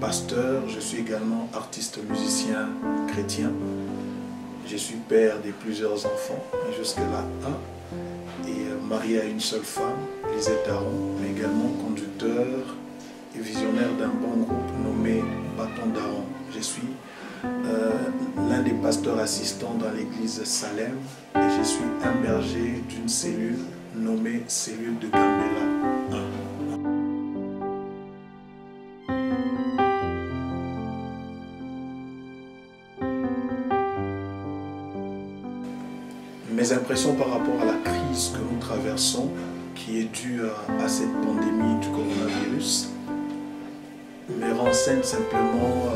pasteur, je suis également artiste musicien chrétien. Je suis père de plusieurs enfants, jusque-là un, et marié à une seule femme, Lisette Aron, mais également conducteur et visionnaire d'un bon groupe nommé Bâton d'Aaron. Je suis l'un des pasteurs assistants dans l'église Salem et je suis un berger d'une cellule nommée Cellule de Gambela 1. Mes impressions par rapport à la crise que nous traversons, qui est due à cette pandémie du coronavirus, me renseignent simplement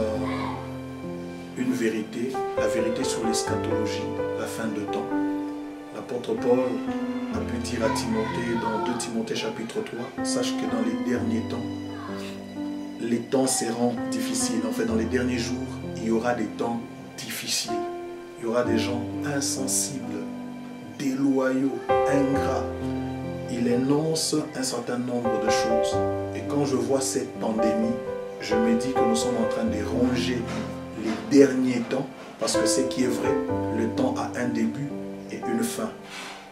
une vérité, la vérité sur l'eschatologie, la fin de temps. L'apôtre Paul a pu dire à Timothée dans 2 Timothée chapitre 3, sache que dans les derniers temps, les temps seront difficiles. En fait, dans les derniers jours, il y aura des temps difficiles. Il y aura des gens insensibles, déloyaux, ingrats. Il énonce un certain nombre de choses. Et quand je vois cette pandémie, je me dis que nous sommes en train de ronger les derniers temps, parce que ce qui est vrai, le temps a un début et une fin.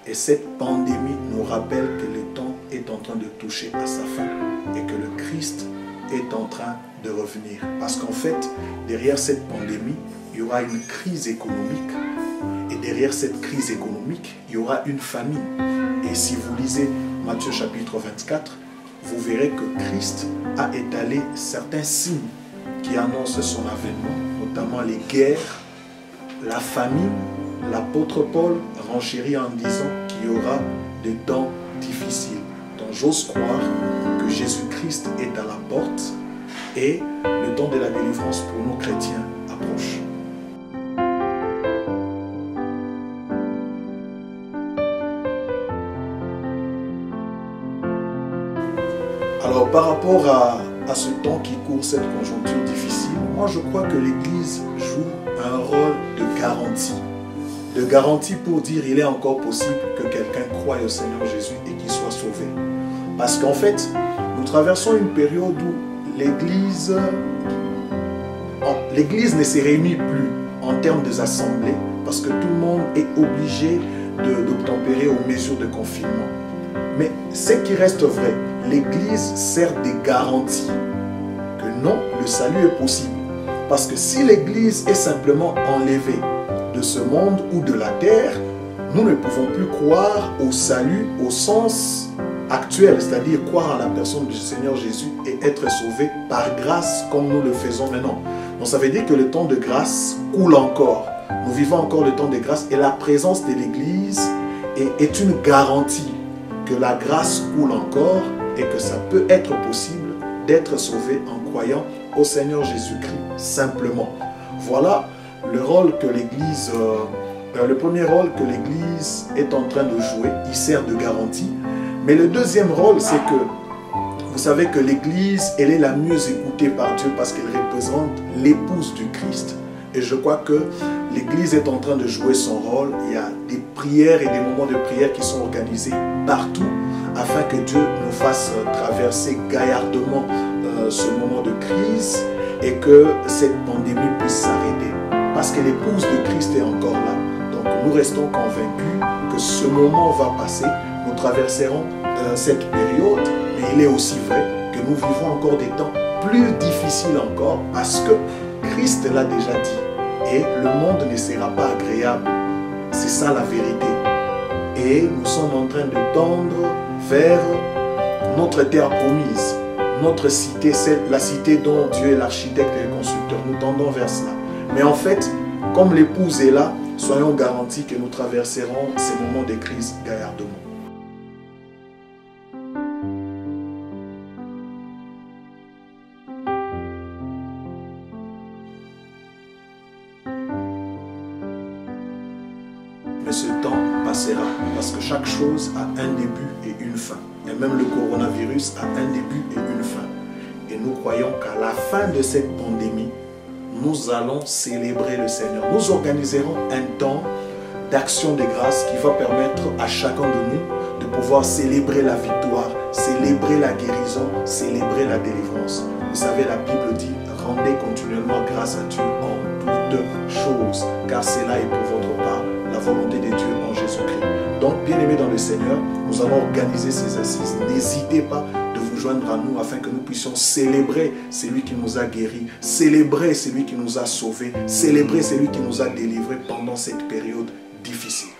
Et cette pandémie nous rappelle que le temps est en train de toucher à sa fin et que le Christ est en train de revenir. Parce qu'en fait, derrière cette pandémie, il y aura une crise économique. Et derrière cette crise économique, il y aura une famine. Et si vous lisez Matthieu chapitre 24, vous verrez que Christ a étalé certains signes qui annoncent son avènement, notamment les guerres, la famine. L'apôtre Paul renchérit en disant qu'il y aura des temps difficiles. Donc j'ose croire que Jésus-Christ est à la porte et le temps de la délivrance pour nous chrétiens approche. Alors par rapport à ce temps qui court, cette conjoncture difficile, moi je crois que l'Église joue un rôle de garantie. De garantie pour dire il est encore possible que quelqu'un croie au Seigneur Jésus et qu'il soit sauvé. Parce qu'en fait, nous traversons une période où l'Église ne se réunit plus en termes des assemblées parce que tout le monde est obligé d'obtempérer aux mesures de confinement. Mais ce qui reste vrai, l'Église sert de garantie que non, le salut est possible. Parce que si l'Église est simplement enlevée de ce monde ou de la terre, nous ne pouvons plus croire au salut au sens actuel, c'est-à-dire croire en la personne du Seigneur Jésus et être sauvé par grâce comme nous le faisons maintenant. Donc ça veut dire que le temps de grâce coule encore. Nous vivons encore le temps de grâce et la présence de l'Église est une garantie que la grâce coule encore et que ça peut être possible d'être sauvé en croyant au Seigneur Jésus-Christ simplement. Voilà le rôle que l'Église, le premier rôle que l'Église est en train de jouer. Il sert de garantie. Mais le deuxième rôle, c'est que vous savez que l'Église, elle est la mieux écoutée par Dieu parce qu'elle représente l'épouse du Christ. Et je crois que l'Église est en train de jouer son rôle. Il y a des prières et des moments de prière qui sont organisés partout afin que Dieu nous fasse traverser gaillardement ce moment de crise et que cette pandémie puisse s'arrêter. Parce que l'épouse de Christ est encore là. Donc nous restons convaincus que ce moment va passer. Nous traverserons cette période, mais il est aussi vrai que nous vivons encore des temps plus difficiles encore parce que Christ l'a déjà dit. Et le monde ne sera pas agréable. C'est ça la vérité. Et nous sommes en train de tendre vers notre terre promise. Notre cité, c'est la cité dont Dieu est l'architecte et le constructeur. Nous tendons vers cela. Mais en fait, comme l'épouse est là, soyons garantis que nous traverserons ces moments de crise gaillardement. Mais ce temps passera parce que chaque chose a un début et une fin. Et même le coronavirus a un début et une fin. Et nous croyons qu'à la fin de cette pandémie, nous allons célébrer le Seigneur. Nous organiserons un temps d'action de grâce qui va permettre à chacun de nous de pouvoir célébrer la victoire, célébrer la guérison, célébrer la délivrance. Vous savez, la Bible dit « rendez continuellement grâce à Dieu en toutes choses, car c'est là et pour votre part la volonté de Dieu en Jésus-Christ. Donc, bien-aimés dans le Seigneur, nous allons organiser ces assises. N'hésitez pas de vous joindre à nous afin que nous puissions célébrer celui qui nous a guéris, célébrer celui qui nous a sauvés, célébrer celui qui nous a délivrés pendant cette période difficile.